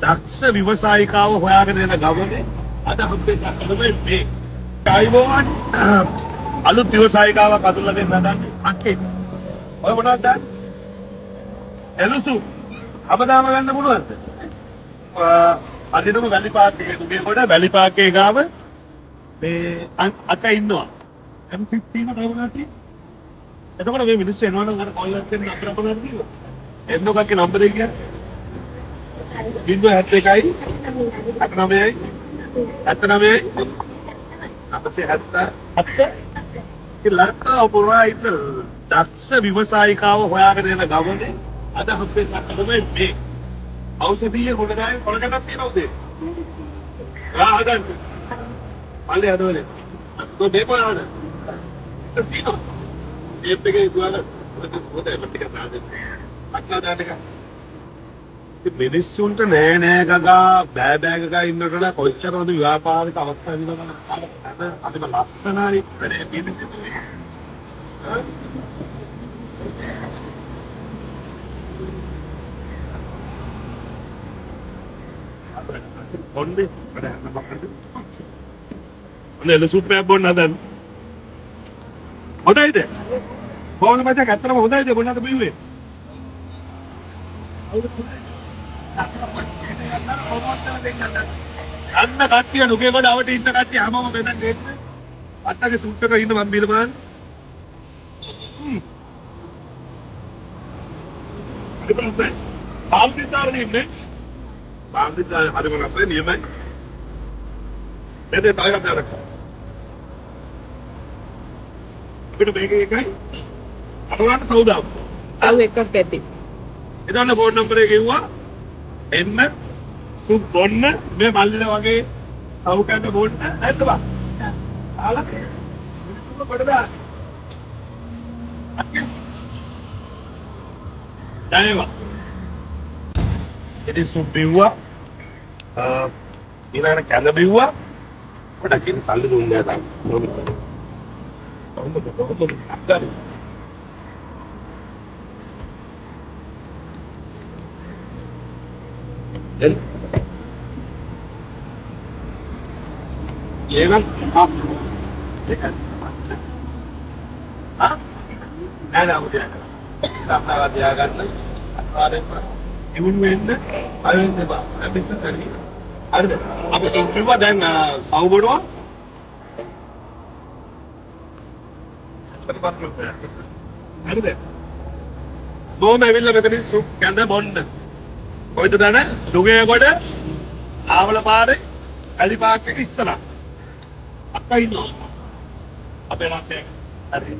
දක්ෂ ව්‍යවසායිකාව හොයාගෙන යන ගමනේ අද අපේ තමයි මේ ආයිබෝවන් අලුත් ව්‍යවසායිකාවක් අතුල්ලා දෙන්න හදන්නේ අක්කේ. ඔය මොනවද දාන්නේ? එළුසු. අපදාම ගන්න පුළුවන්ද? අදිනම වැලි පාර්කේ දුගේ කොට වැලි පාර්කේ ගාව මේ අක්කා ඉන්නවා. M15 කවුරුහරි තියෙන්නේ? එතකොට මේ මිනිස්සු එනවනම් අර කොල් එකෙන් නම්බර අපලන්න දීලා. එන්නකක්ගේ නම්බරේ කියන්නේ 071යි 89යි 79යි 970 ලංකාව පුරා ඉන්න දක්ෂ ව්‍යවසායිකාව හොයාගෙන යන ගමනේ අද අපේ තමයි මේ ඖෂධීය ගුණදායක කොලකටක් තියෙනවද? හදන්න. පල්ලේ හදවලේ. તો මේ කොහාද? තියෙනවා. ඒත් එකේ දුවලා පොතේ ටිකක් දාන්න. අක්කා දාන්න එක. මිනිස්සුන්ට නෑ නෑ ගගා බෑ බෑ ගගා ඉන්නට වඩා කොච්චරද ව්‍යාපාරික අවස්ථා දිනවන අදිම ලස්සනයි වැඩේ මිනිස්සු ඔන්නේ වැඩ නමකට ඔන්නේ ලසුප් එකක් බොන්න හදන්න හොඳයිද කොහොමද මචං ඇත්තටම හොඳයිද බොන්නද බිව්වේ අන්න කට්ටිය නුගේ කොට අවට ඉන්න කට්ටිය හැමෝම බෙදන් දෙන්න. අත්තගේ සූට් එක ඉන්න මම බිල බලන්න. පාම්පිතාරේ ඉන්නේ. පාම්පිතාරේ හරි මොනවද නියමයි. මෙතේ තායක දාරක. අපිට මේක එකයි. අපලන්ට සෞදාව. සව් එකක් ඇති. එතන ෆෝන් නම්බර් එක කිව්වා. එන්න සුප් බොන්න මේ මල්ලිල වගේ අවුකන්ද බොන්න නැද්ද බා? ආලා කොට දාන්න. දැනෙවා. ඉතින් සුප් බිව්වා. ඊළඟට කැඳ බිව්වා. පොඩක් ඉන්න සල්ලි දුන්නේ නැහැ තාම. Yegan, ada udah. Ramlah dia kan, ada apa? Imun mana? Ada apa? Ada sekali. Ada. Apa sumber dan sahu bodoh? Ada. Mau ambil apa tadi sup? Kanda bond. කොයිද දන දුගේ කොට ආවල පාරේ ඇලි පාක් එක ඉස්සලා අක්කා ඉන්නවා අපේ රටේ හරි